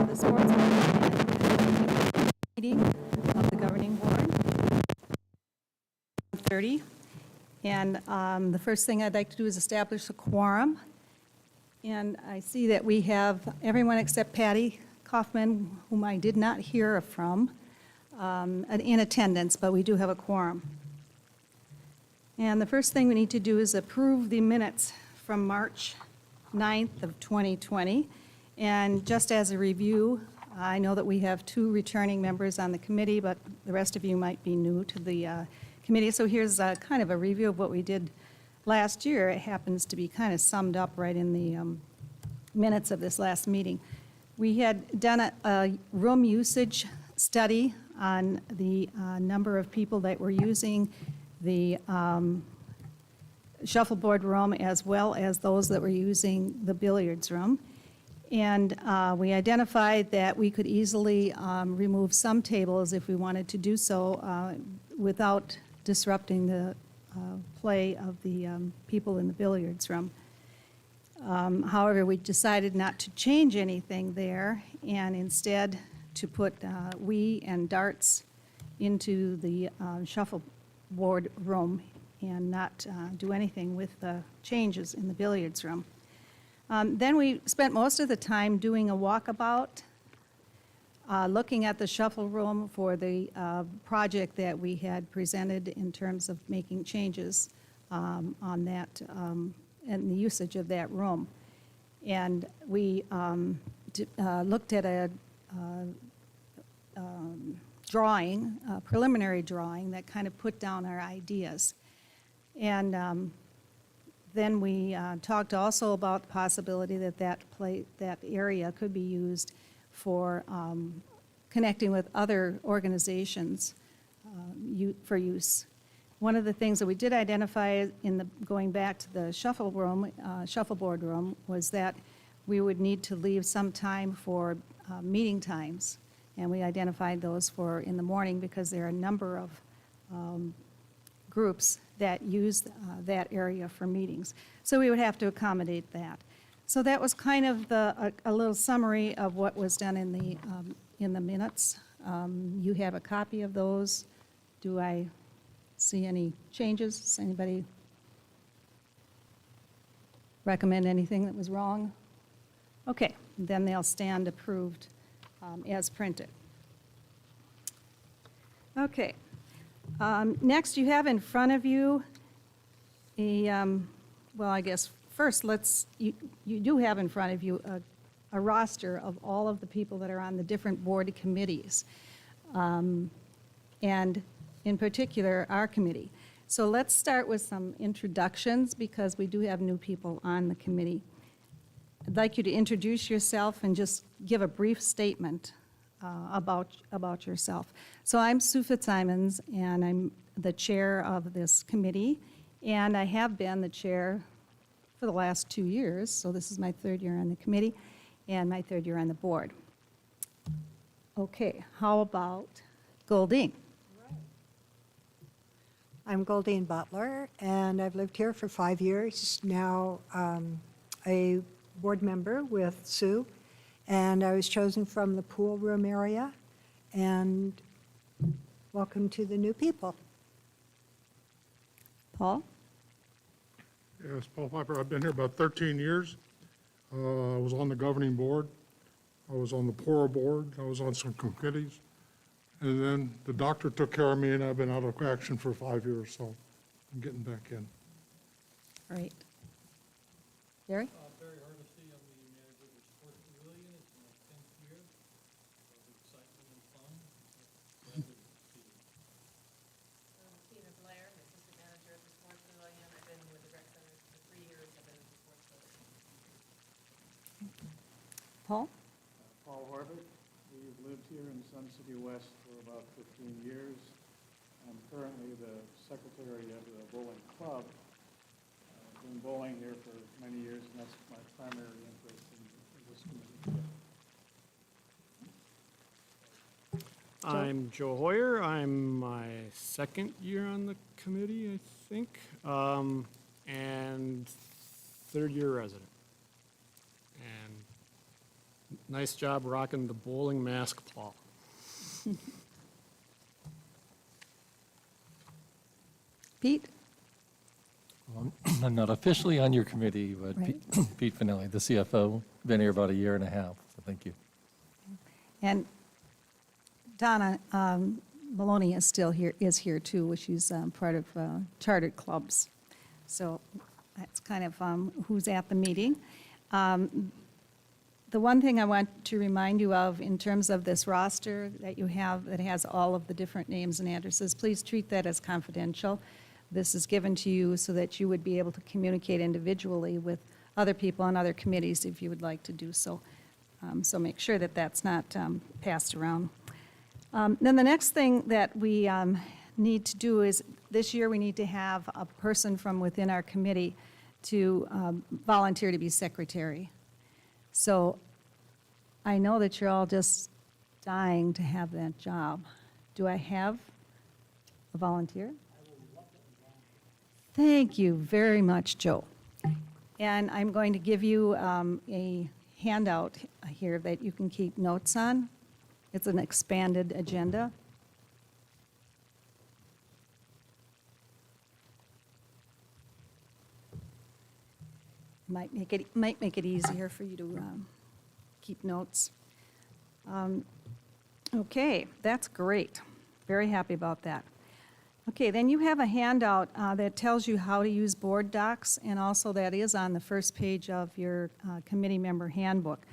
the sports meeting of the governing board, 30. And the first thing I'd like to do is establish a quorum. And I see that we have everyone except Patty Kaufman, whom I did not hear from, in attendance, but we do have a quorum. And the first thing we need to do is approve the minutes from March 9th of 2020. And just as a review, I know that we have 2 returning members on the committee, but the rest of you might be new to the committee. So here's kind of a review of what we did last year. It happens to be kind of summed up right in the minutes of this last meeting. We had done a room usage study on the number of people that were using the shuffleboard room as well as those that were using the billiards room. And we identified that we could easily remove some tables if we wanted to do so without disrupting the play of the people in the billiards room. However, we decided not to change anything there and instead to put Wii and darts into the shuffleboard room and not do anything with the changes in the billiards room. Then we spent most of the time doing a walkabout, looking at the shuffle room for the project that we had presented in terms of making changes on that and the usage of that room. And we looked at a drawing, a preliminary drawing that kind of put down our ideas. And then we talked also about the possibility that that area could be used for connecting with other organizations for use. One of the things that we did identify in going back to the shuffleboard room was that we would need to leave some time for meeting times. And we identified those for in the morning because there are a number of groups that use that area for meetings. So we would have to accommodate that. So that was kind of a little summary of what was done in the minutes. You have a copy of those. Do I see any changes? Does anybody recommend anything that was wrong? Okay, then they'll stand approved as printed. Okay. Next, you have in front of you well, I guess first you do have in front of you a roster of all of the people that are on the different board committees, and in particular, our committee. So let's start with some introductions because we do have new people on the committee. I'd like you to introduce yourself and just give a brief statement about yourself. So I'm Sue Fitzsimons, and I'm the chair of this committee, and I have been the chair for the last 2 years, so this is my 3rd year on the committee and my 3rd year on the board. Okay, how about Goldine? I'm Goldine Butler, and I've lived here for 5 years now, a board member with Sue, and I was chosen from the pool room area, and welcome to the new people. Paul? Yes, Paul Piper. I've been here about 13 years. I was on the governing board. I was on the poorer board. I was on some committees. And then the doctor took care of me, and I've been out of action for 5 years, so I'm getting back in. Great. Gary? Barry Hardesty, I'm the manager of the Sports Pavilion. It's my 10th year. Of excitement and fun. Glad to see you. Tina Blair, assistant manager at the Sports Pavilion. I've been with the rec center for 3 years. I've been at the Sports Pavilion. Paul? Paul Harvick. We've lived here in Sun City West for about 15 years. I'm currently the secretary of the bowling club. I've been bowling here for many years, and that's my primary interest in this committee. I'm Joe Hoyer. I'm my 2nd year on the committee, I think, and 3rd year resident. And Nice job rocking the bowling mask, Paul. Pete? I'm not officially on your committee, but Pete Finelli, the CFO, been here about a year and a half, so thank you. And Donna Maloney is still here, too, she's part of chartered clubs. So that's kind of who's at the meeting. The one thing I want to remind you of in terms of this roster that you have that has all of the different names and addresses, please treat that as confidential. This is given to you so that you would be able to communicate individually with other people on other committees if you would like to do so. So make sure that that's not passed around. Then the next thing that we need to do is, this year we need to have a person from within our committee to volunteer to be secretary. So I know that you're all just dying to have that job. Do I have a volunteer? Thank you very much, Joe. And I'm going to give you a handout here that you can keep notes on. It's an expanded agenda. Might make it easier for you to keep notes. Okay, that's great. Very happy about that. Okay, then you have a handout that tells you how to use board docs, and also that is on the first page of your committee member handbook.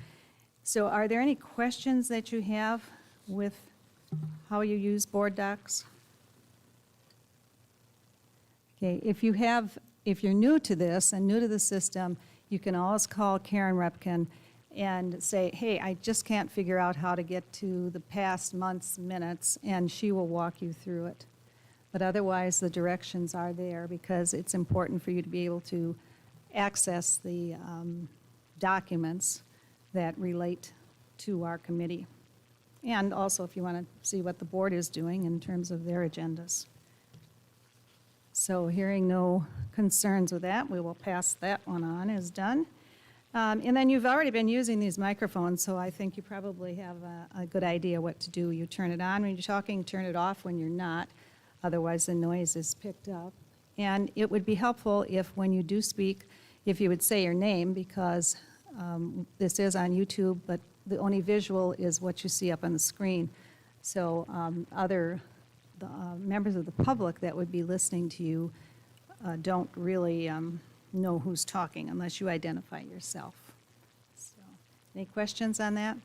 So are there any questions that you have with how you use board docs? Okay, if you're new to this and new to the system, you can always call Karen Repkin and say, hey, I just can't figure out how to get to the past month's minutes, and she will walk you through it. But otherwise, the directions are there because it's important for you to be able to access the documents that relate to our committee. And also if you want to see what the board is doing in terms of their agendas. So hearing no concerns with that, we will pass that one on as done. And then you've already been using these microphones, so I think you probably have a good idea what to do. You turn it on when you're talking, turn it off when you're not. Otherwise, the noise is picked up. And it would be helpful if, when you do speak, if you would say your name, because this is on YouTube, but the only visual is what you see up on the screen. So members of the public that would be listening to you don't really know who's talking unless you identify yourself. So, any questions on that?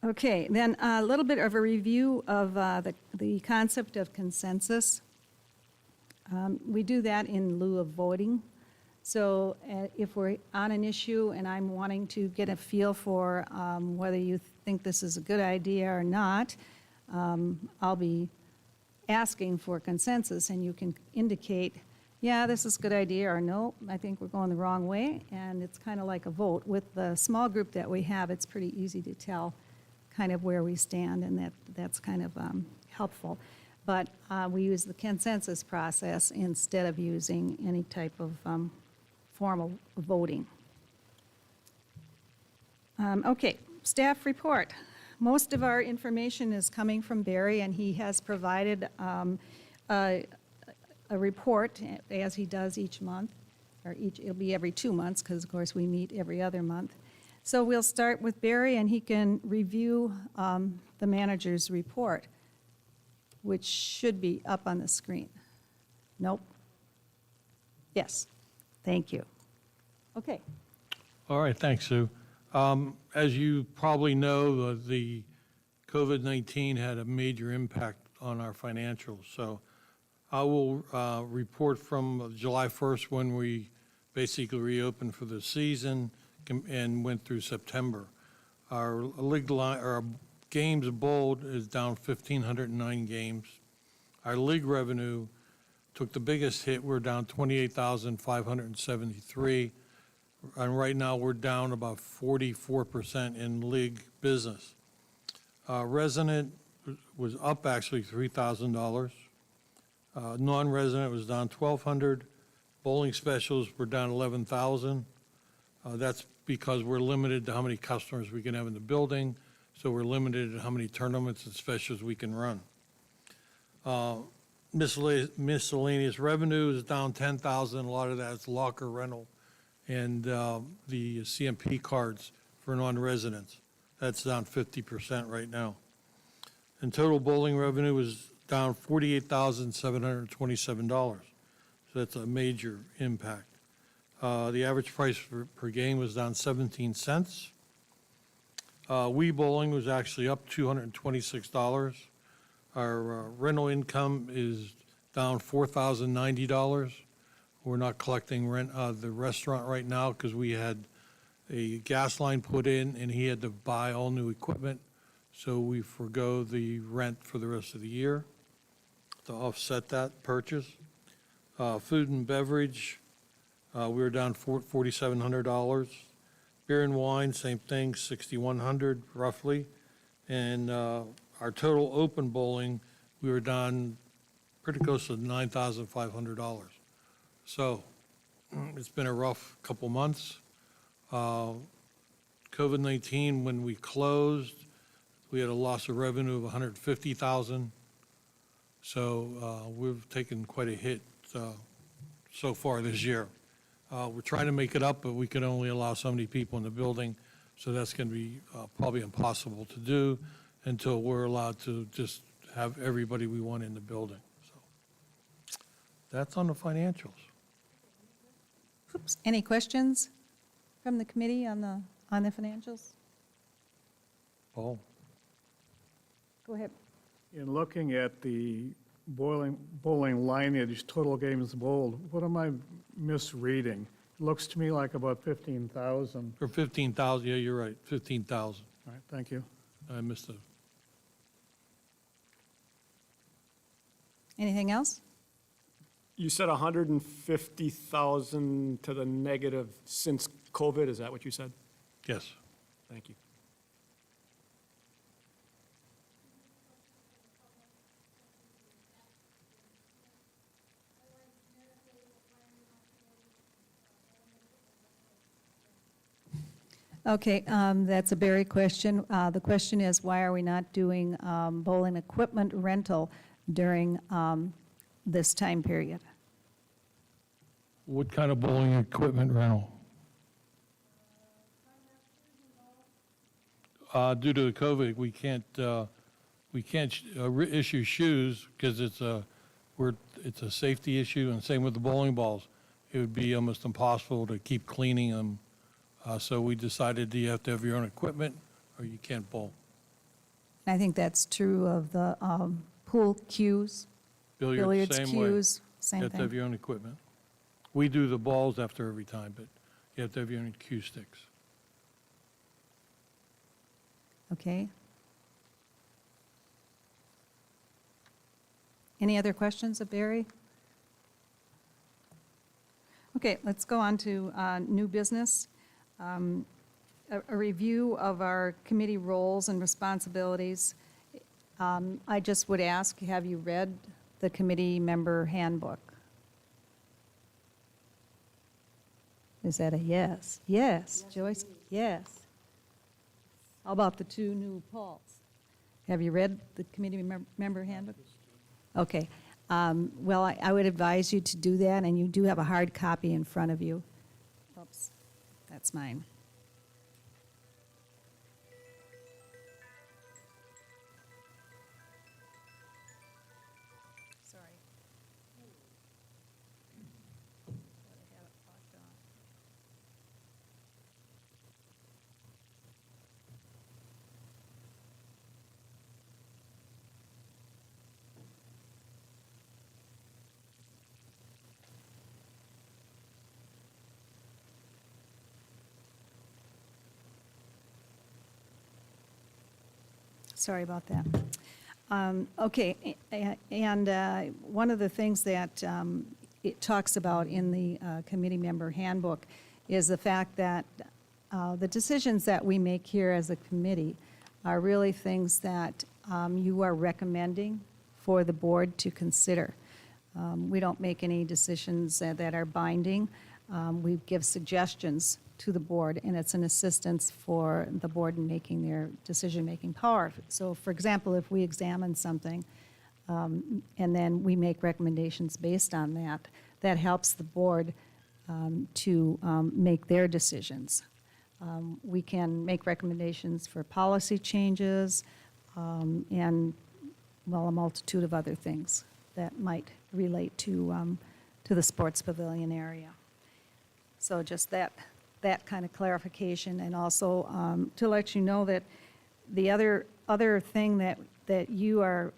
Okay, then a little bit of a review of the concept of consensus. We do that in lieu of voting. So if we're on an issue and I'm wanting to get a feel for whether you think this is a good idea or not, I'll be asking for consensus, and you can indicate, yeah, this is a good idea, or no, I think we're going the wrong way, and it's kind of like a vote. With the small group that we have, it's pretty easy to tell kind of where we stand, and that's kind of helpful. But we use the consensus process instead of using any type of formal voting. Okay, staff report. Most of our information is coming from Barry, and he has provided a report, as he does each month, or it'll be every 2 months, because of course we meet every other month. So we'll start with Barry, and he can review the manager's report, which should be up on the screen. Nope. Yes, thank you. Okay. All right, thanks, Sue. As you probably know, the COVID-19 had a major impact on our financials. So I will report from July 1st, when we basically reopened for the season and went through September. Our league line, our games bowled is down 1,509 games. Our league revenue took the biggest hit. We're down 28,573. And right now, we're down about 44% in league business. Resident was up actually $3,000. Non-resident was down $1,200. Bowling specials were down 11,000. That's because we're limited to how many customers we can have in the building, so we're limited to how many tournaments and specials we can run. Miscellaneous revenue is down 10,000. A lot of that is locker rental and the CMP cards for non-residents. That's down 50% right now. And total bowling revenue was down $48,727. So that's a major impact. The average price per game was down 17 cents. Wii Bowling was actually up $226. Our rental income is down $4,090. We're not collecting rent out of the restaurant right now because we had a gas line put in and he had to buy all new equipment. So we forgo the rent for the rest of the year to offset that purchase. Food and beverage, we were down $4,700. Beer and wine, same thing, $6,100 roughly. And our total open bowling, we were down pretty close to $9,500. So it's been a rough couple months. COVID-19, when we closed, we had a loss of revenue of $150,000. So we've taken quite a hit so far this year. We're trying to make it up, but we can only allow so many people in the building. So that's going to be probably impossible to do until we're allowed to just have everybody we want in the building. So that's on the financials. Oops. Any questions from the committee on the financials? Paul? Go ahead. In looking at the bowling lineage, total games bowled, what am I misreading? It looks to me like about 15,000. For 15,000, yeah, you're right, 15,000. All right, thank you. I missed it. Anything else? You said 150,000 to the negative since COVID, is that what you said? Yes. Thank you. Okay, that's a Barry question. The question is, why are we not doing bowling equipment rental during this time period? What kind of bowling equipment rental? Due to the COVID, we can't issue shoes because it's a safety issue, and same with the bowling balls. It would be almost impossible to keep cleaning them. So we decided you have to have your own equipment or you can't bowl. I think that's true of the pool cues, billiards Same way. cues, You same have to have thing. your own equipment. We do the balls after every time, but you have to have your own cue sticks. Okay. Any other questions of Barry? Okay, let's go on to new business. A review of our committee roles and responsibilities. I just would ask, have you read the committee member handbook? Is that a yes? Yes, Joyce? Yes. How about the two new Pauls? Have you read the committee member handbook? Okay. Well, I would advise you to do that, and you do have a hard copy in front of you. Oops, that's mine. Sorry. Thought I had it locked on. Sorry about that. Okay, and one of the things that it talks about in the committee member handbook is the fact that the decisions that we make here as a committee are really things that you are recommending for the board to consider. We don't make any decisions that are binding. We give suggestions to the board, and it's an assistance for the board in making their decision-making power. So, for example, if we examine something, and then we make recommendations based on that, that helps the board to make their decisions. We can make recommendations for policy changes and, well, a multitude of other things that might relate to the sports pavilion area. So just that kind of clarification, and also to let you know that the other thing that you are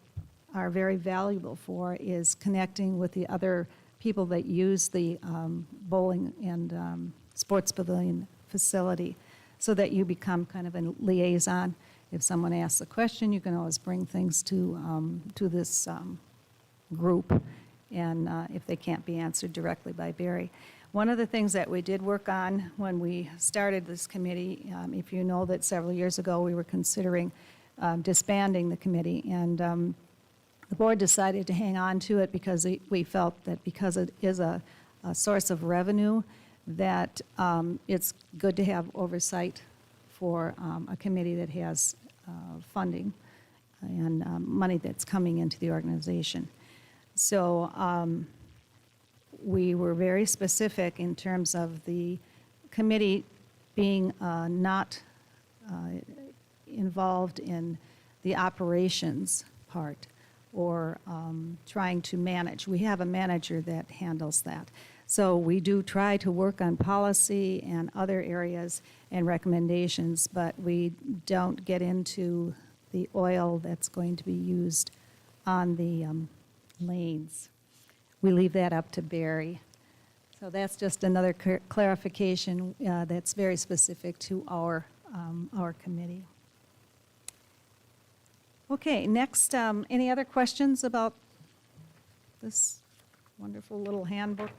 very valuable for is connecting with the other people that use the bowling and sports pavilion facility, so that you become kind of a liaison. If someone asks a question, you can always bring things to this group, and if they can't be answered directly by Barry. One of the things that we did work on when we started this committee, if you know that several years ago we were considering disbanding the committee, and the board decided to hang on to it because we felt that because it is a source of revenue, that it's good to have oversight for a committee that has funding and money that's coming into the organization. So we were very specific in terms of the committee being not involved in the operations part or trying to manage. We have a manager that handles that. So we do try to work on policy and other areas and recommendations, but we don't get into the oil that's going to be used on the lanes. We leave that up to Barry. So that's just another clarification that's very specific to our committee. Okay, next, any other questions about this wonderful little handbook?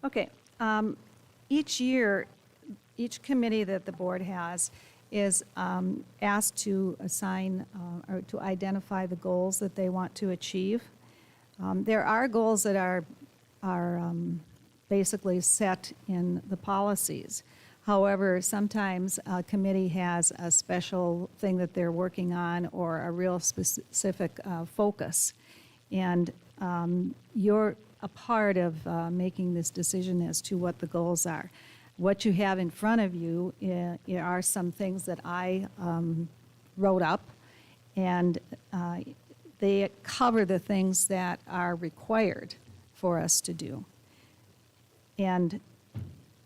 Okay, each year, each committee that the board has is asked to assign or to identify the goals that they want to achieve. There are goals that are basically set in the policies. However, sometimes a committee has a special thing that they're working on or a real specific focus. And you're a part of making this decision as to what the goals are. What you have in front of you are some things that I wrote up, and they cover the things that are required for us to do. And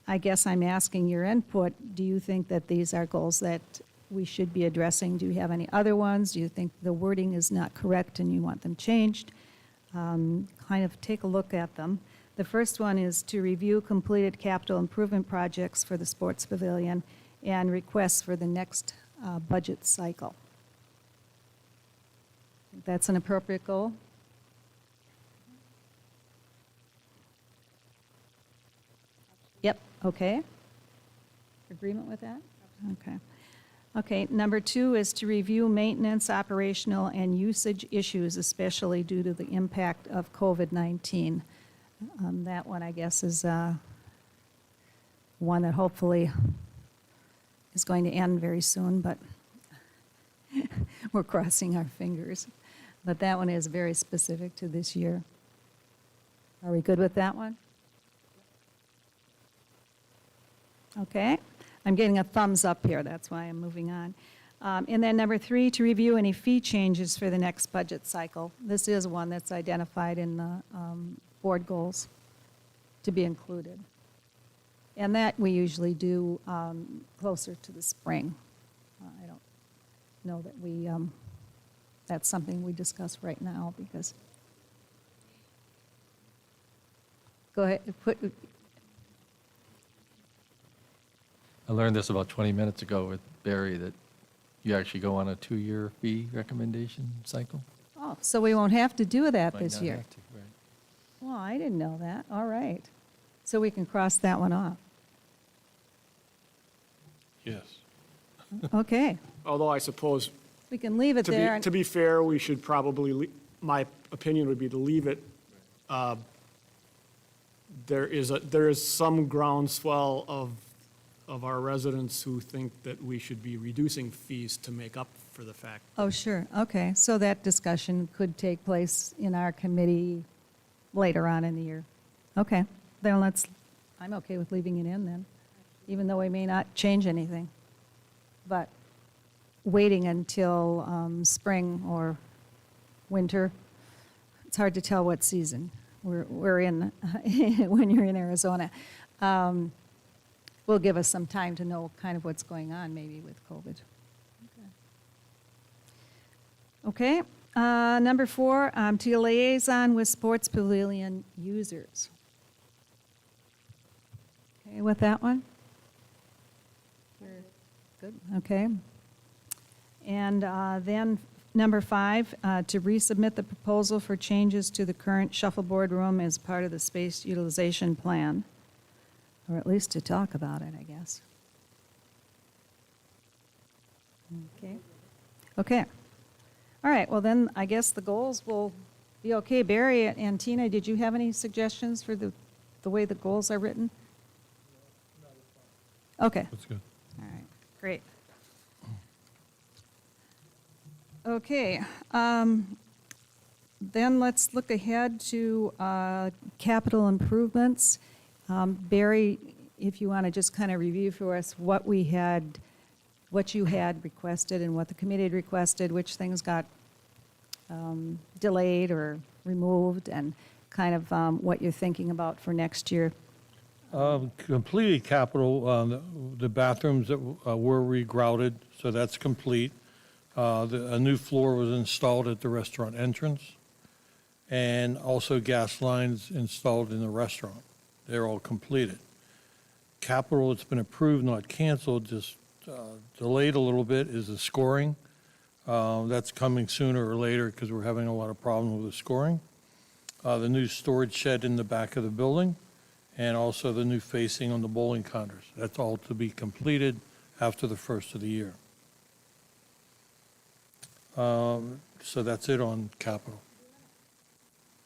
I guess I'm asking your input. Do you think that these are goals that we should be addressing? Do you have any other ones? Do you think the wording is not correct and you want them changed? Kind of take a look at them. The first one is to review completed capital improvement projects for the sports pavilion and requests for the next budget cycle. That's an appropriate goal? Yep, okay. Agreement with that? Okay. Okay, number 2 is to review maintenance, operational, and usage issues, especially due to the impact of COVID-19. That one, I guess, is one that hopefully is going to end very soon, but we're crossing our fingers. But that one is very specific to this year. Are we good with that one? Okay. I'm getting a thumbs up here, that's why I'm moving on. And then number 3, to review any fee changes for the next budget cycle. This is one that's identified in the board goals to be included. And that we usually do closer to the spring. I don't know that we, that's something we discuss right now because, go ahead, I learned this about 20 minutes ago with Barry, that you actually go on a 2-year fee recommendation cycle. oh, so we won't have to do that Might this not year. have to, right. Well, I didn't know that. All right. So we can cross that one off. Yes. Okay. Although I suppose, We can leave it there. to be fair, we should probably my opinion would be to leave it. There is some groundswell of our residents who think that we should be reducing fees to make up for the fact. Oh, sure, okay. So that discussion could take place in our committee later on in the year. Okay, then I'm okay with leaving it in then, even though we may not change anything. But waiting until spring or winter, it's hard to tell what season we're in when you're in Arizona. Will give us some time to know kind of what's going on maybe with COVID. Okay, number 4, to liaison with sports pavilion users. Okay, with that one? Good, okay. And then number 5, to resubmit the proposal for changes to the current shuffleboard room as part of the space utilization plan, or at least to talk about it, I guess. Okay. Okay. All right, well then, I guess the goals will be okay. Barry and Tina, did you have any suggestions for the way the goals are written? Okay. That's good. All right, great. Okay, then let's look ahead to capital improvements. Barry, if you want to just kind of review for us what you had requested and what the committee had requested, which things got delayed or removed, and kind of what you're thinking about for next year. Completed capital, the bathrooms that were regrouted, so that's complete. A new floor was installed at the restaurant entrance, and also gas lines installed in the restaurant. They're all completed. Capital that's been approved, not canceled, just delayed a little bit, is the scoring. That's coming sooner or later because we're having a lot of problems with the scoring. The new storage shed in the back of the building, and also the new facing on the bowling counters. That's all to be completed after the first of the year. So that's it on capital.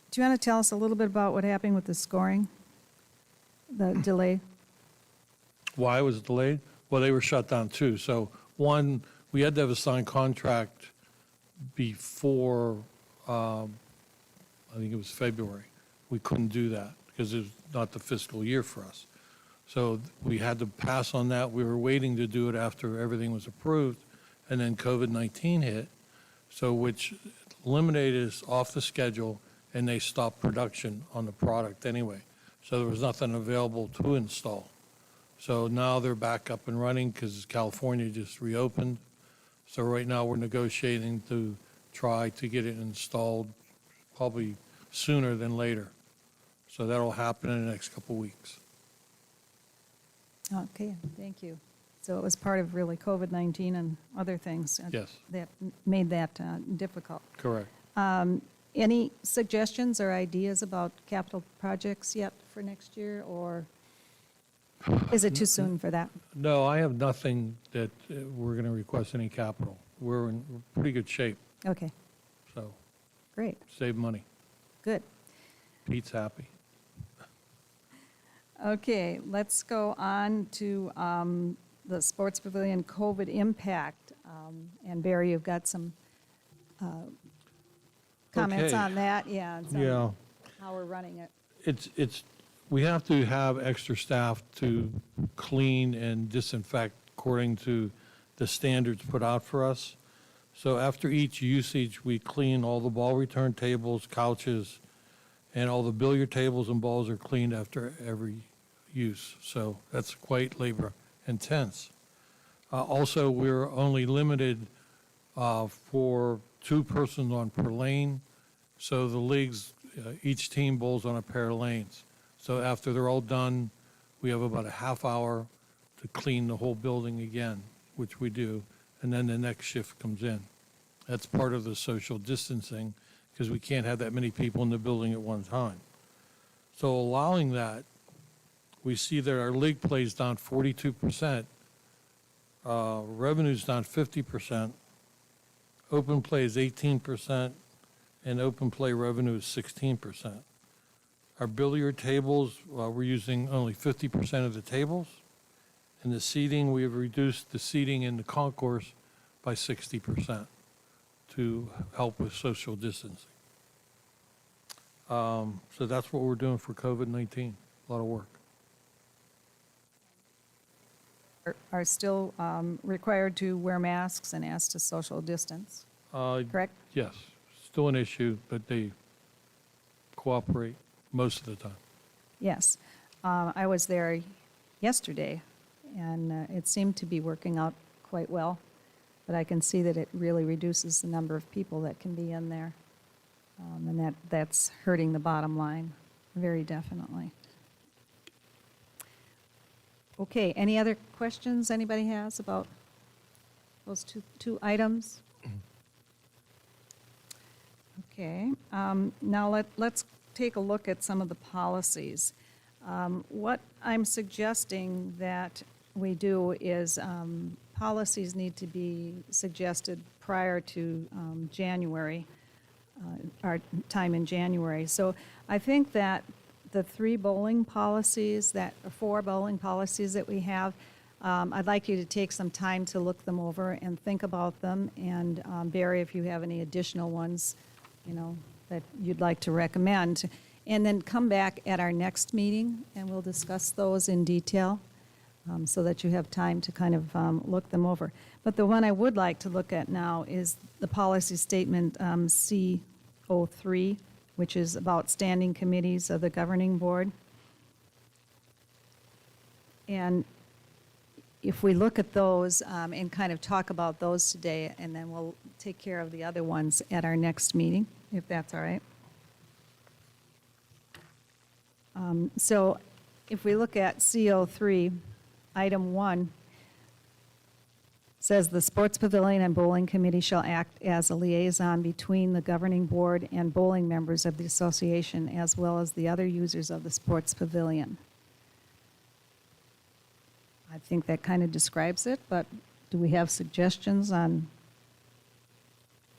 Do you want to tell us a little bit about what happened with the scoring, the delay? Why was it delayed? Well, they were shut down too. So one, we had to have a signed contract before, I think it was February. We couldn't do that because it was not the fiscal year for us. So we had to pass on that. We were waiting to do it after everything was approved, and then COVID-19 hit, so which eliminated us off the schedule, and they stopped production on the product anyway. So there was nothing available to install. So now they're back up and running because California just reopened. So right now we're negotiating to try to get it installed probably sooner than later. So that'll happen in the next couple weeks. Okay, thank you. So it was part of really COVID-19 and other things Yes, that made that difficult. correct. Any suggestions or ideas about capital projects yet for next year, or is it too soon for that? No, I have nothing that we're going to request any capital. We're in pretty good shape, Okay, so great, save money. good. Pete's happy. Okay, let's go on to the Sports Pavilion COVID impact. And Barry, you've got some comments Okay. on that? Yeah. and some- Yeah. How we're running it. We have to have extra staff to clean and disinfect according to the standards put out for us. So after each usage, we clean all the ball return tables, couches, and all the billiard tables and balls are cleaned after every use. So that's quite labor intense. Also, we're only limited for 2 persons on per lane. So the leagues, each team bowls on a pair of lanes. So after they're all done, we have about a half hour to clean the whole building again, which we do, and then the next shift comes in. That's part of the social distancing because we can't have that many people in the building at one time. So allowing that, we see that our league plays down 42%, revenue's down 50%, open play is 18%, and open play revenue is 16%. Our billiard tables, we're using only 50% of the tables. And the seating, we have reduced the seating in the concourse by 60% to help with social distancing. So that's what we're doing for COVID-19, a lot of work. Are still required to wear masks and asked to social distance, correct? Yes, still an issue, but they cooperate most of the time. Yes. I was there yesterday, and it seemed to be working out quite well, but I can see that it really reduces the number of people that can be in there, and that's hurting the bottom line, very definitely. Okay, any other questions anybody has about those two items? Okay, now let's take a look at some of the policies. What I'm suggesting that we do is policies need to be suggested prior to January, our time in January. So I think that the 4 bowling policies that we have, I'd like you to take some time to look them over and think about them. And Barry, if you have any additional ones, that you'd like to recommend. And then come back at our next meeting and we'll discuss those in detail so that you have time to kind of look them over. But the one I would like to look at now is the policy statement C03, which is about standing committees of the governing board. And if we look at those and kind of talk about those today, and then we'll take care of the other ones at our next meeting, if that's all right. So if we look at CO3, item 1, says the Sports Pavilion and Bowling Committee shall act as a liaison between the governing board and bowling members of the association, as well as the other users of the Sports Pavilion. I think that kind of describes it, but do we have suggestions on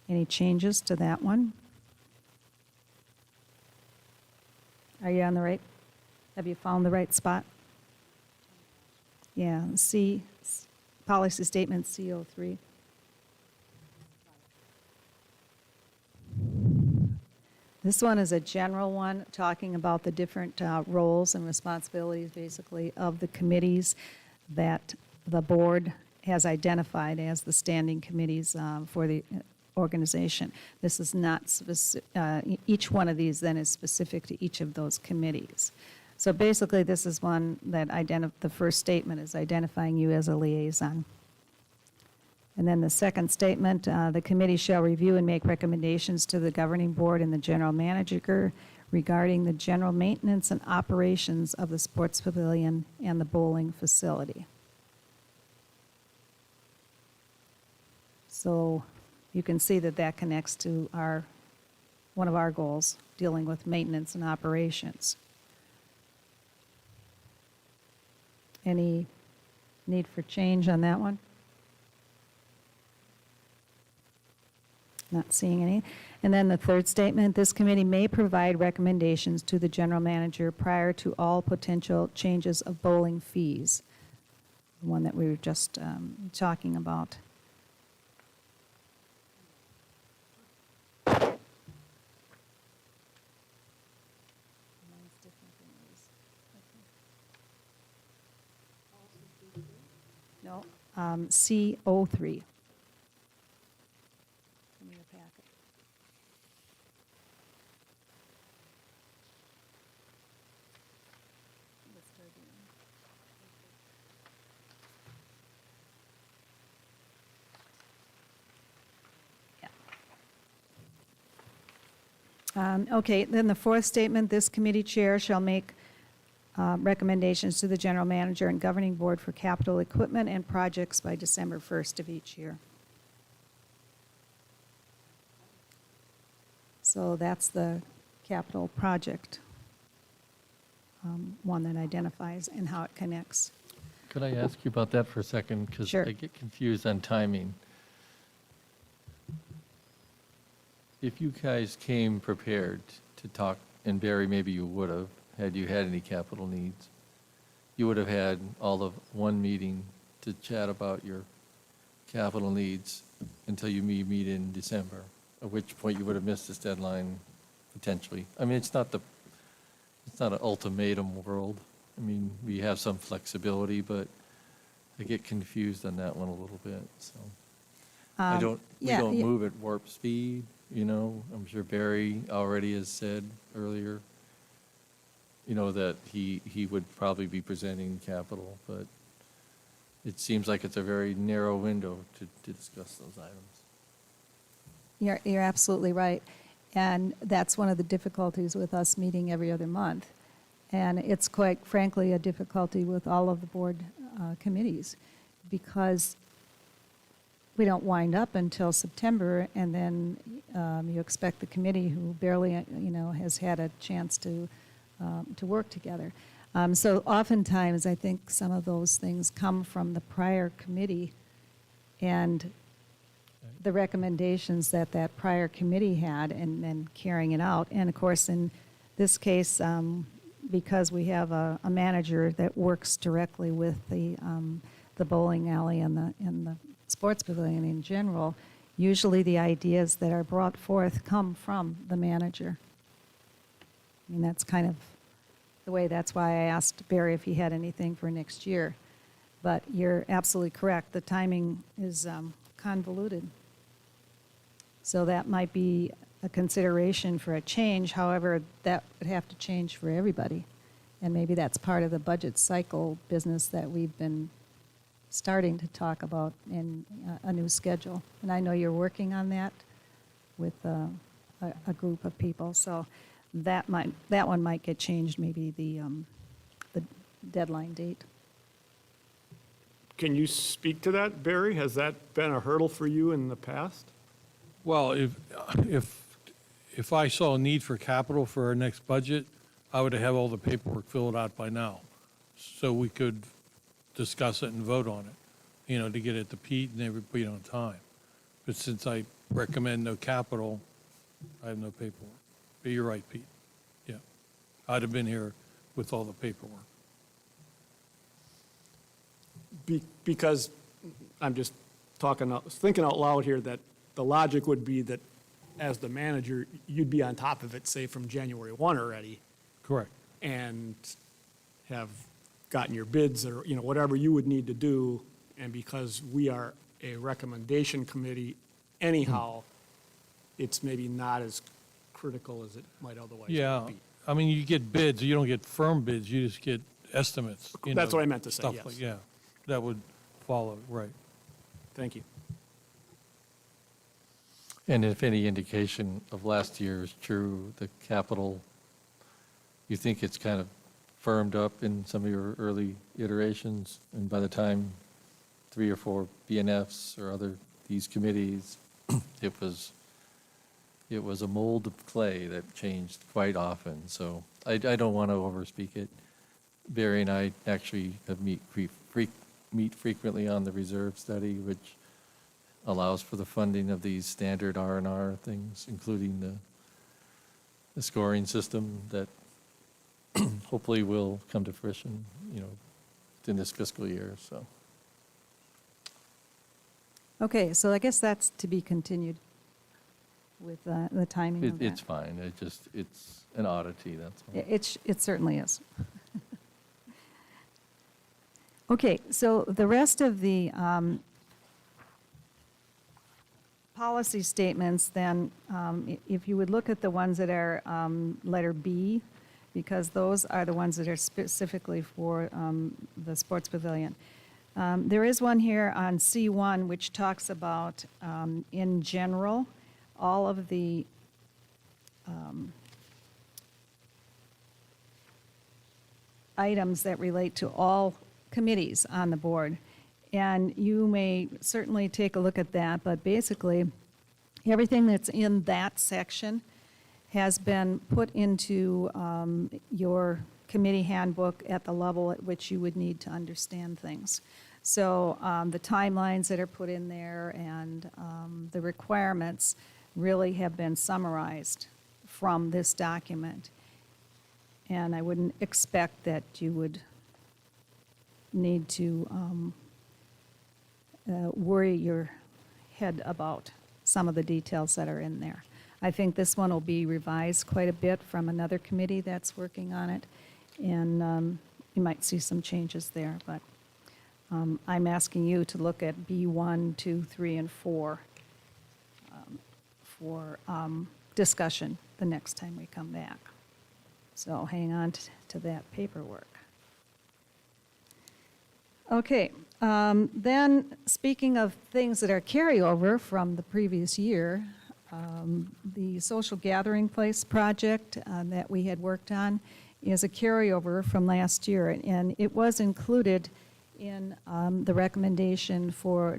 any changes to that one? Are you on the right? Have you found the right spot? Yeah, policy statement CO3. This one is a general one talking about the different roles and responsibilities, basically, of the committees that the board has identified as the standing committees for the organization. This is not specific, each one of these then is specific to each of those committees. So basically, this is one that the first statement is identifying you as a liaison. And then the second statement, the committee shall review and make recommendations to the governing board and the general manager regarding the general maintenance and operations of the sports pavilion and the bowling facility. So you can see that that connects to one of our goals, dealing with maintenance and operations. Any need for change on that one? Not seeing any. And then the third statement, this committee may provide recommendations to the general manager prior to all potential changes of bowling fees, the one that we were just talking about. No, CO3. In your packet. Okay, then the fourth statement, this committee chair shall make recommendations to the general manager and governing board for capital equipment and projects by December 1st of each year. So that's the capital project, one that identifies and how it connects. Could I ask you about that for a second? Because Sure. I get confused on timing. if you guys came prepared to talk, and Barry, maybe you would have, had you had any capital needs, you would have had all of one meeting to chat about your capital needs until you meet in December, at which point you would have missed this deadline potentially. I mean, it's not an ultimatum world. I mean, we have some flexibility, but I get confused on that one a little bit, so. We yeah, don't yeah. move at warp speed, you know. I'm sure Barry already has said earlier, you know, that he would probably be presenting capital, but it seems like it's a very narrow window to discuss those items. You're absolutely right. And that's one of the difficulties with us meeting every other month. And it's quite frankly a difficulty with all of the board committees, because we don't wind up until September, and then you expect the committee, who barely, has had a chance to work together. So oftentimes, I think some of those things come from the prior committee and the recommendations that that prior committee had, and then carrying it out. And of course, in this case, because we have a manager that works directly with the bowling alley and the sports pavilion in general, usually the ideas that are brought forth come from the manager. I mean, that's kind of the way, that's why I asked Barry if he had anything for next year. But you're absolutely correct, the timing is convoluted. So that might be a consideration for a change. However, that would have to change for everybody. And maybe that's part of the budget cycle business that we've been starting to talk about in a new schedule. And I know you're working on that with a group of people. So that one might get changed, maybe the deadline date. Can you speak to that, Barry? Has that been a hurdle for you in the past? Well, if I saw a need for capital for our next budget, I would have all the paperwork filled out by now, so we could discuss it and vote on it, to get it to Pete and everybody on time. But since I recommend no capital, I have no paperwork. But you're right, Pete. Yeah. I'd have been here with all the paperwork. Because I'm just thinking out loud here, that the logic would be that as the manager, you'd be on top of it, say, from January 1 already, Correct. and have gotten your bids or, whatever you would need to do. And because we are a recommendation committee anyhow, it's maybe not as critical as it might otherwise Yeah. be. I mean, you get bids, you don't get firm bids, you just get estimates. That's what I meant to say, stuff yes. like- Yeah, that would follow, right. Thank you. And if any indication of last year is true, the capital, you think it's kind of firmed up in some of your early iterations, and by the time 3 or 4 BNFs or these committees, it was a mold of clay that changed quite often. So I don't want to overspeak it. Barry and I actually have meet frequently on the reserve study, which allows for the funding of these standard R&R things, including the scoring system that hopefully will come to fruition, in this fiscal year, so. Okay, so I guess that's to be continued with the timing of that. It's fine, it's an oddity, that's all. It certainly is. Okay, so the rest of the policy statements, then, if you would look at the ones that are letter B, because those are the ones that are specifically for the sports pavilion. There is one here on C1 which talks about, in general, all of the items that relate to all committees on the board. And you may certainly take a look at that, but basically, everything that's in that section has been put into your committee handbook at the level at which you would need to understand things. So the timelines that are put in there and the requirements, really have been summarized from this document. And I wouldn't expect that you would need to worry your head about some of the details that are in there. I think this one will be revised quite a bit from another committee that's working on it, and you might see some changes there, but I'm asking you to look at B1, 2, 3, and 4 for discussion the next time we come back. So hang on to that paperwork. Okay, then speaking of things that are carryover from the previous year, the social gathering place project that we had worked on is a carryover from last year, and it was included in the recommendation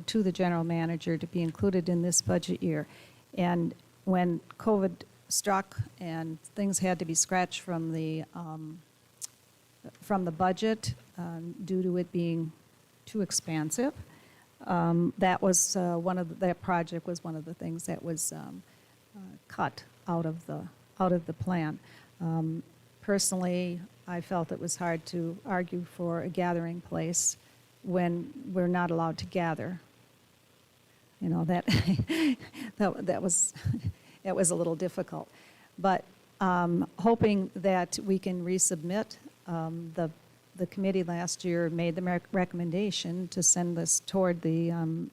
to the general manager to be included in this budget year. And when COVID struck and things had to be scratched from the budget due to it being too expansive, that project was one of the things that was cut out of the plan. Personally, I felt it was hard to argue for a gathering place when we're not allowed to gather. You know, that was that was a little difficult. But hoping that we can resubmit, the committee last year made the recommendation to send this toward the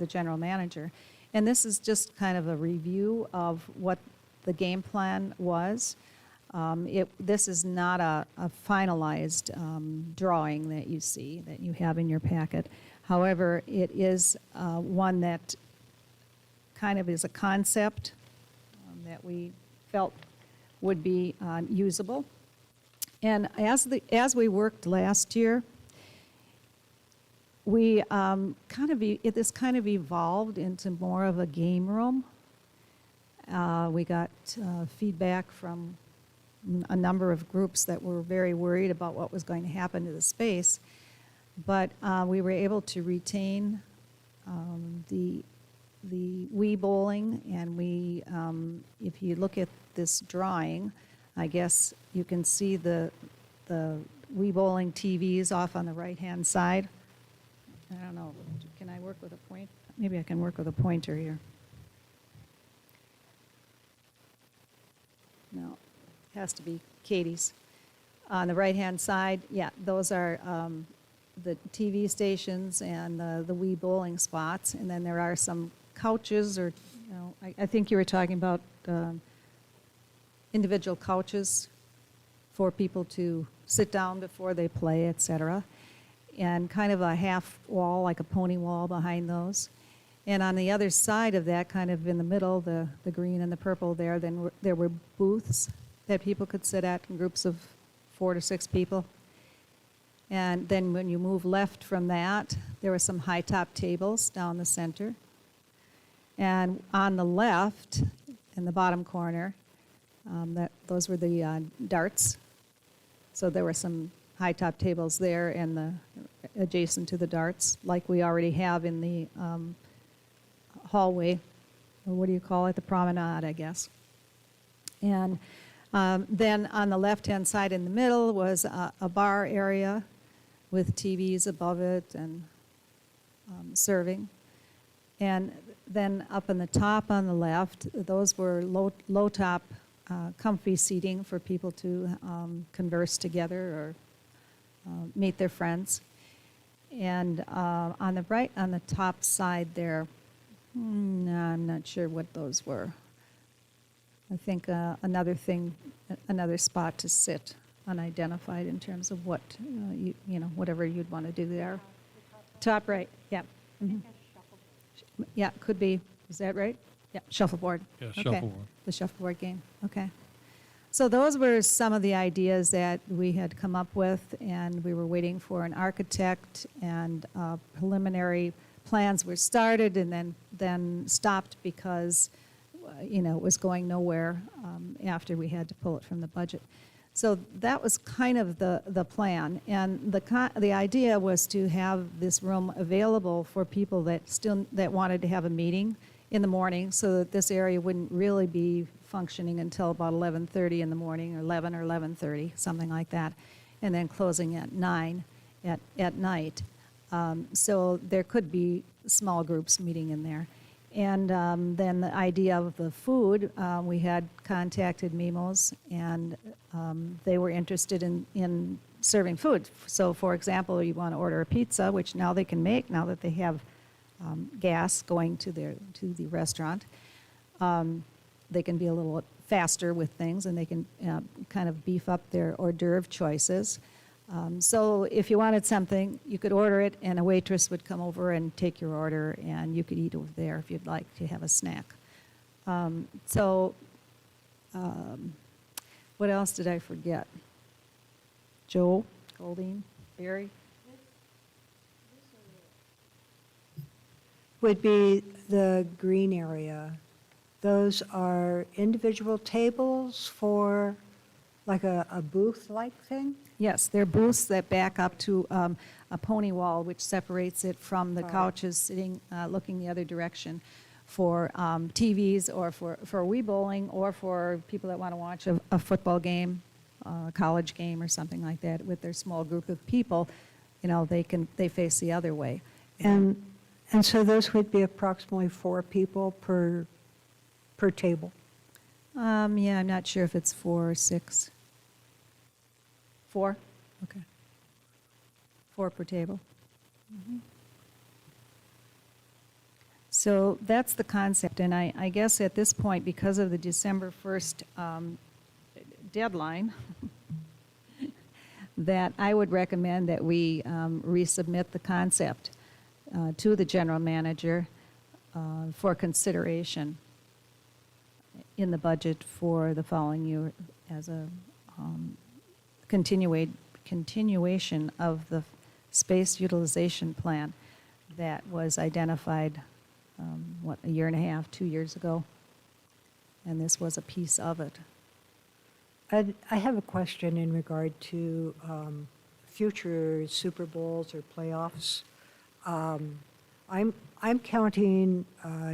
general manager. And this is just kind of a review of what the game plan was. This is not a finalized drawing that you see, that you have in your packet. However, it is one that kind of is a concept that we felt would be usable. And as we worked last year, we this kind of evolved into more of a game room. We got feedback from a number of groups that were very worried about what was going to happen to the space, but we were able to retain the Wii bowling, and we, if you look at this drawing, I guess you can see the Wii bowling TVs off on the right-hand side. I don't know, can I work with a point? Maybe I can work with a pointer here. No, it has to be Katie's. On the right-hand side, yeah, those are the TV stations and the Wii bowling spots, and then there are some couches, or, you know, I think you were talking about individual couches for people to sit down before they play, etc., and kind of a half wall, like a pony wall behind those. And on the other side of that, kind of in the middle, the green and the purple there, then there were booths that people could sit at in groups of 4 to 6 people. And then when you move left from that, there were some high-top tables down the center. And on the left, in the bottom corner, those were the darts. So there were some high-top tables there and adjacent to the darts, like we already have in the hallway, or what do you call it, the promenade, I guess. And then on the left-hand side in the middle was a bar area with TVs above it and serving. And then up in the top on the left, those were low-top, comfy seating for people to converse together or meet their friends. And on the right, on the top side there, I'm not sure what those were. I think another spot to sit, unidentified in terms of what, whatever you'd want to do there. Top right, yeah. Mm-hmm. Yeah, could be. Is that right? Yeah, shuffleboard. Yeah, Okay. shuffleboard. The shuffleboard game, okay. So those were some of the ideas that we had come up with, and we were waiting for an architect, and preliminary plans were started and then stopped because, it was going nowhere after we had to pull it from the budget. So that was kind of the plan, and the idea was to have this room available for people that wanted to have a meeting in the morning, so that this area wouldn't really be functioning until about 11:30 in the morning, or 11 or 11:30, something like that, and then closing at 9 at night. So there could be small groups meeting in there. And then the idea of the food, we had contacted Mimos, and they were interested in serving food. So, for example, you want to order a pizza, which now they can make, now that they have gas going to the restaurant. They can be a little faster with things, and they can kind of beef up their hors d'oeuvre choices. So if you wanted something, you could order it, and a waitress would come over and take your order, and you could eat over there if you'd like to have a snack. What else did I forget? Joel, Goldine, Barry? Would be the green area. Those are individual tables for like a booth-like thing? Yes, they're booths that back up to a pony wall, which separates it from the couches sitting, looking the other direction for TVs, or for Wii bowling, or for people that want to watch a football game, a college game, or something like that with their small group of people. You know, they face the other way. And so those would be approximately 4 people per table. Yeah, I'm not sure if it's 4 or 6. 4? Okay. 4 per table. So that's the concept, and I guess at this point, because of the December 1st deadline, that I would recommend that we resubmit the concept to the general manager for consideration in the budget for the following year as a continuation of the space utilization plan that was identified, a year and a half, 2 years ago, and this was a piece of it. I have a question in regard to future Super Bowls or playoffs. I'm counting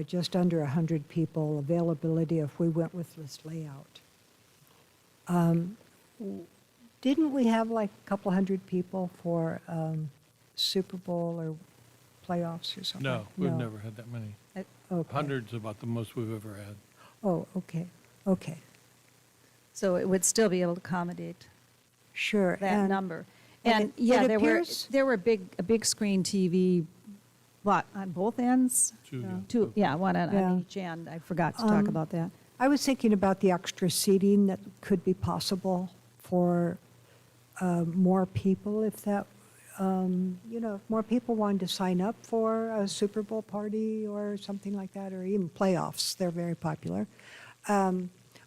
just under 100 people availability if we went with this layout. Didn't we have like a couple hundred people for Super Bowl or playoffs or something? No, we've never had that many. Okay. Hundreds about the most we've ever had. Oh, okay, okay, So it would still be able to accommodate sure. that number. and And it yeah, appears- there were a big screen TV, what, on both ends? Two, yeah. Two, yeah, one Yeah. on each end. I forgot to talk about that. I was thinking about the extra seating that could be possible for more people if that, if more people wanted to sign up for a Super Bowl party or something like that, or even playoffs, they're very popular.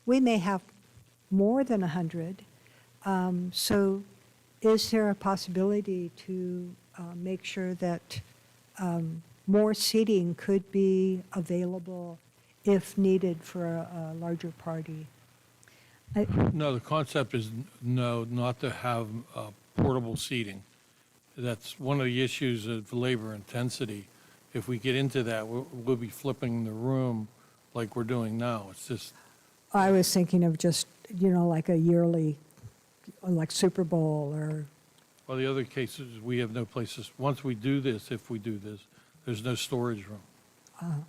We may have more than 100. So is there a possibility to make sure that more seating could be available if needed for a larger party? No, the concept is not to have portable seating. That's one of the issues of labor intensity. If we get into that, we'll be flipping the room like we're doing now. It's just, I was thinking of just, like a yearly, like Super Bowl or, well, the other cases, we have no places, once we do this, if we do this, there's no storage room.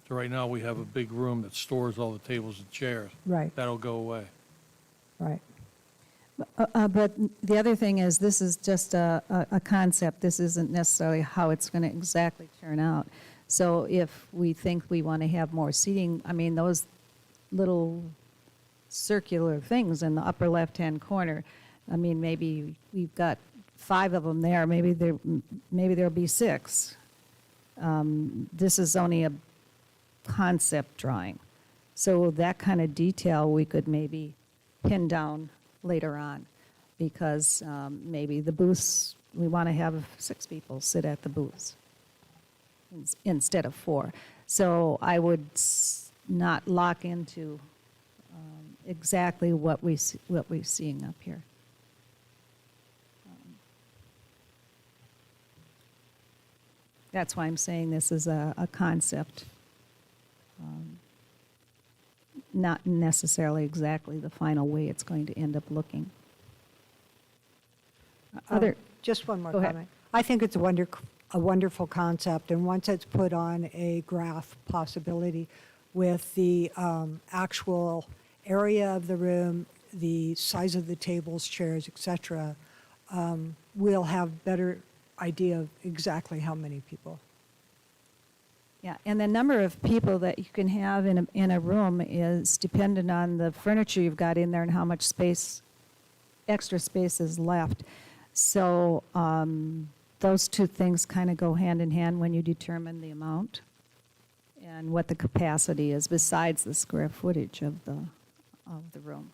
So right now, we have a big room that stores all the tables and chairs. right, That'll go away. right. But the other thing is, this is just a concept. This isn't necessarily how it's going to exactly turn out. So if we think we want to have more seating, I mean, those little circular things in the upper left-hand corner, I mean, maybe we've got 5 of them there. Maybe there'll be 6. This is only a concept drawing. So that kind of detail we could maybe pin down later on, because maybe the booths, we want to have 6 people sit at the booths instead of 4. So I would not lock into exactly what we're seeing up here. That's why I'm saying this is a concept. not necessarily exactly the final way it's going to end up looking. Other, Just one more Go ahead. comment. I think it's a wonderful concept, and once it's put on a graph possibility with the actual area of the room, the size of the tables, chairs, et cetera, we'll have better idea of exactly how many people. yeah, and the number of people that you can have in a room is dependent on the furniture you've got in there and how much space, extra space is left. So those two things kind of go hand in hand when you determine the amount and what the capacity is besides the square footage of the room.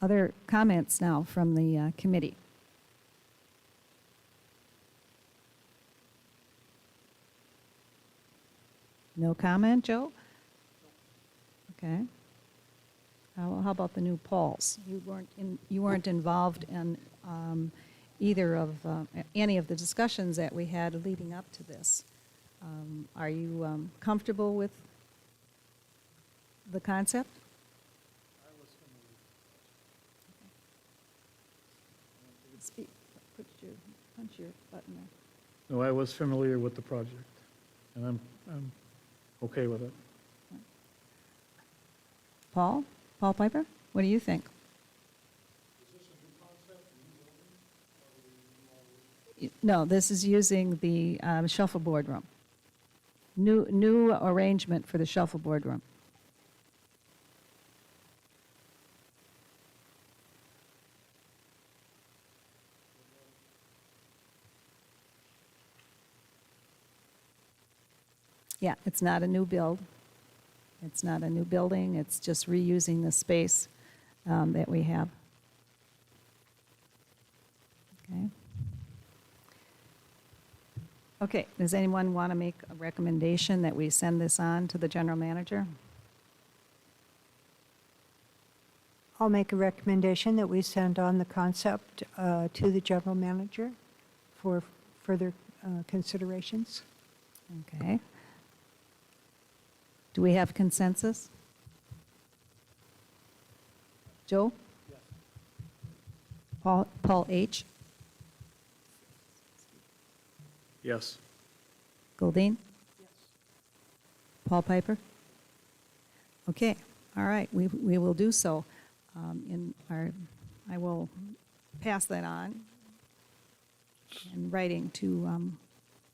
Other comments now from the committee? No comment, Joe? Okay. How about the new polls? You weren't involved in either of any of the discussions that we had leading up to this. Are you comfortable with the concept? Speak. Punch your button there. No, I was familiar with the project, and I'm okay with it. Paul Piper, what do you think? No, this is using the shuffleboard room. New arrangement for the shuffleboard room. Yeah, it's not a new build. It's not a new building. It's just reusing the space that we have. Okay. Okay, does anyone want to make a recommendation that we send this on to the general manager? I'll make a recommendation that we send on the concept to the general manager for further considerations. Okay. Do we have consensus? Joe? Paul H. Yes. Goldine? Paul Piper? Okay, all right, we will do so. I will pass that on in writing to,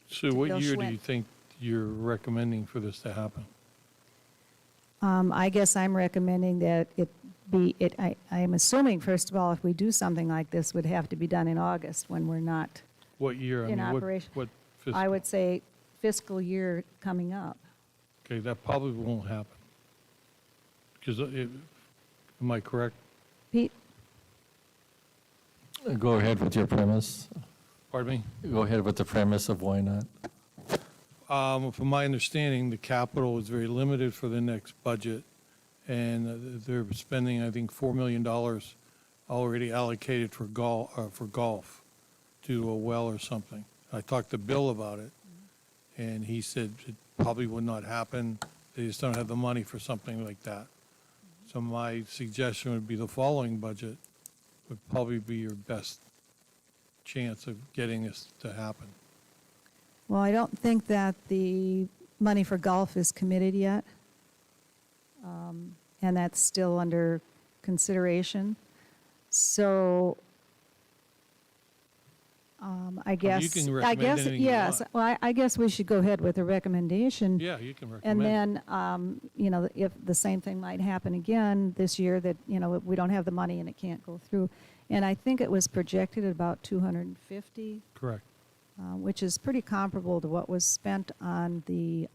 Sue, to what Bill year do Schwinn. you think you're recommending for this to happen? I guess I'm recommending that I am assuming, first of all, if we do something like this, would have to be done in August when we're not, What year? I In mean, what- operation. What I fiscal? would say fiscal year coming up. Okay, that probably won't happen. Because, am I correct? Pete? Go ahead with your premise. Pardon me? Go ahead with the premise of why not. From my understanding, the capital is very limited for the next budget, and they're spending, I think, $4 million already allocated for golf to a well or something. I talked to Bill about it, and he said it probably would not happen. They just don't have the money for something like that. So my suggestion would be the following budget would probably be your best chance of getting this to happen. Well, I don't think that the money for golf is committed yet. And that's still under consideration. So I guess. can recommend anything you yes. want. Well, I guess we should go ahead with a recommendation. Yeah, you can And recommend. then, if the same thing might happen again this year, that, we don't have the money and it can't go through. And I think it was projected at about 250, Correct. which is pretty comparable to what was spent on the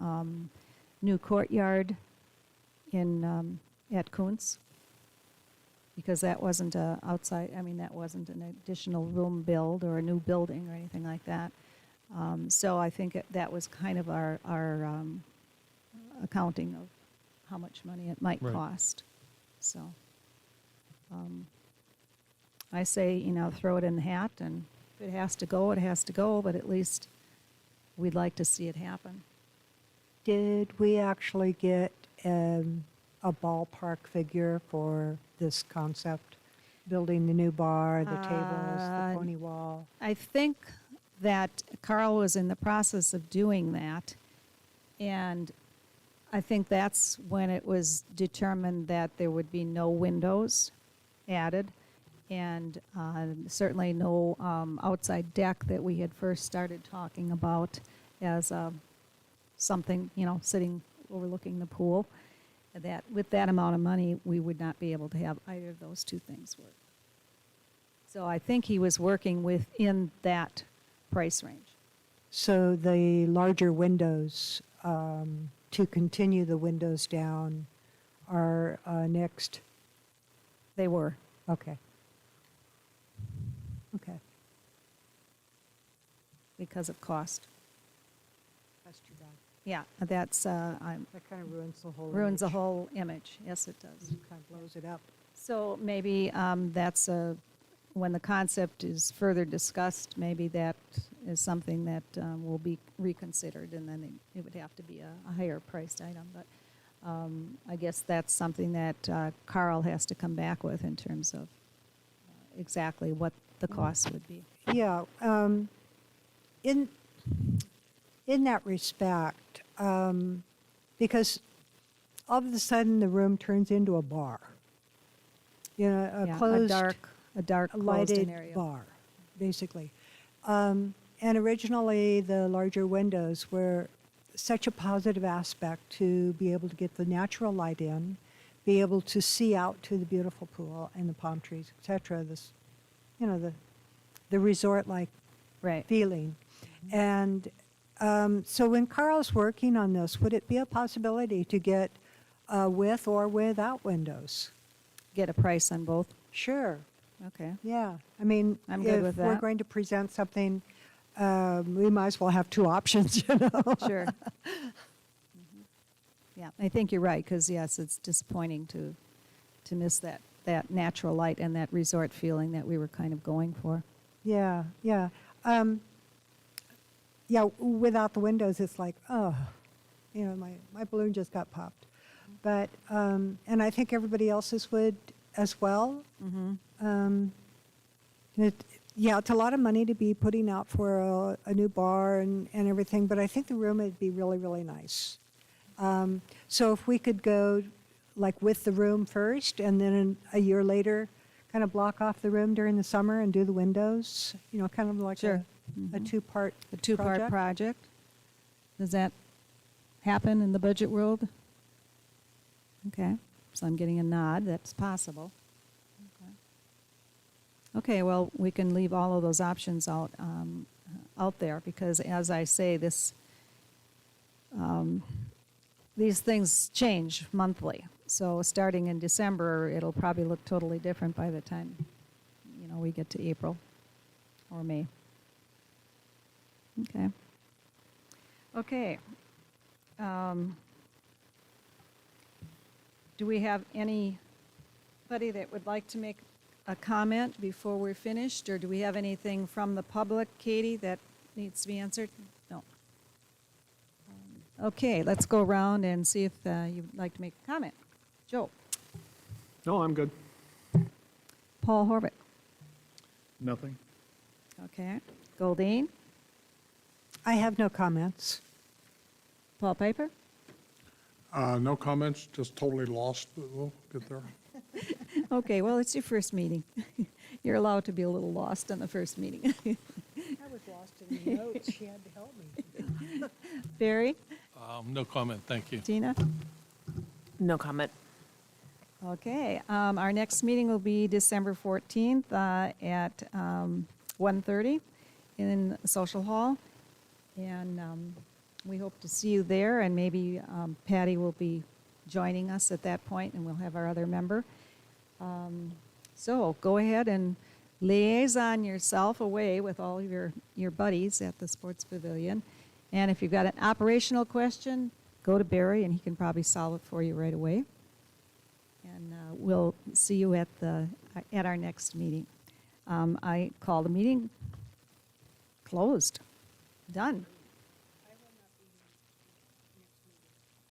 new courtyard at Kuntz. Because that wasn't that wasn't an additional room build or a new building or anything like that. So I think that was kind of our accounting of how much money it might Right. cost. So I say, throw it in the hat, and if it has to go, it has to go, but at least we'd like to see it happen. Did we actually get a ballpark figure for this concept? Building the new bar, the tables, the pony wall? I think that Carl was in the process of doing that, and I think that's when it was determined that there would be no windows added, and certainly no outside deck that we had first started talking about as something, sitting overlooking the pool. That with that amount of money, we would not be able to have either of those two things work. So I think he was working within that price range. So the larger windows, to continue the windows down, are next? They were. Okay. Okay. Because of cost. That's too bad. Yeah, that's, That kind of ruins the whole ruins the image. whole image. Yes, it does. Kind of blows it up. So maybe that's when the concept is further discussed, maybe that is something that will be reconsidered, and then it would have to be a higher priced item. But I guess that's something that Carl has to come back with in terms of exactly what the cost would be. Yeah, in that respect, because all of a sudden the room turns into a bar. A Yeah, closed, a dark closed lighted area. bar, basically. And originally, the larger windows were such a positive aspect to be able to get the natural light in, be able to see out to the beautiful pool and the palm trees, etc. This, the resort-like Right. feeling. And so when Carl's working on this, would it be a possibility to get with or without windows? Get a price on both. Sure. Okay. Yeah. I mean, I'm good if with we're that. going to present something, we might as well have two options, Sure. Yeah, I think you're right, because yes, it's disappointing to miss that natural light and that resort feeling that we were kind of going for. Yeah, yeah. Yeah, without the windows, it's like, oh, my balloon just got popped. But, and I think everybody else's would as well. Yeah, it's a lot of money to be putting out for a new bar and everything, but I think the room would be really, really nice. So if we could go like with the room first, and then a year later, kind of block off the room during the summer and do the windows, kind of like Sure. a two-part A two-part project. project. Does that happen in the budget world? Okay, so I'm getting a nod, that's possible. Okay, well, we can leave all of those options out there, because as I say, these things change monthly. So starting in December, it'll probably look totally different by the time, we get to April or May. Okay. Okay. Do we have anybody that would like to make a comment before we're finished, or do we have anything from the public, Katie, that needs to be answered? No. Okay, let's go around and see if you'd like to make a comment. Joe. No, I'm good. Paul Horvath. Nothing. Okay. Goldine. I have no comments. Paul Piper. No comments, just totally lost, but we'll get there. Okay, well, it's your first meeting. You're allowed to be a little lost on the first meeting. I was lost in the notes. She had to help me. Barry. No comment, thank you. Tina. No comment. Okay, our next meeting will be December 14th at 1:30 in Social Hall. And we hope to see you there, and maybe Patty will be joining us at that point, and we'll have our other member. So go ahead and liaison yourself away with all your buddies at the Sports Pavilion. And if you've got an operational question, go to Barry, and he can probably solve it for you right away. And we'll see you at our next meeting. I call the meeting closed. Done.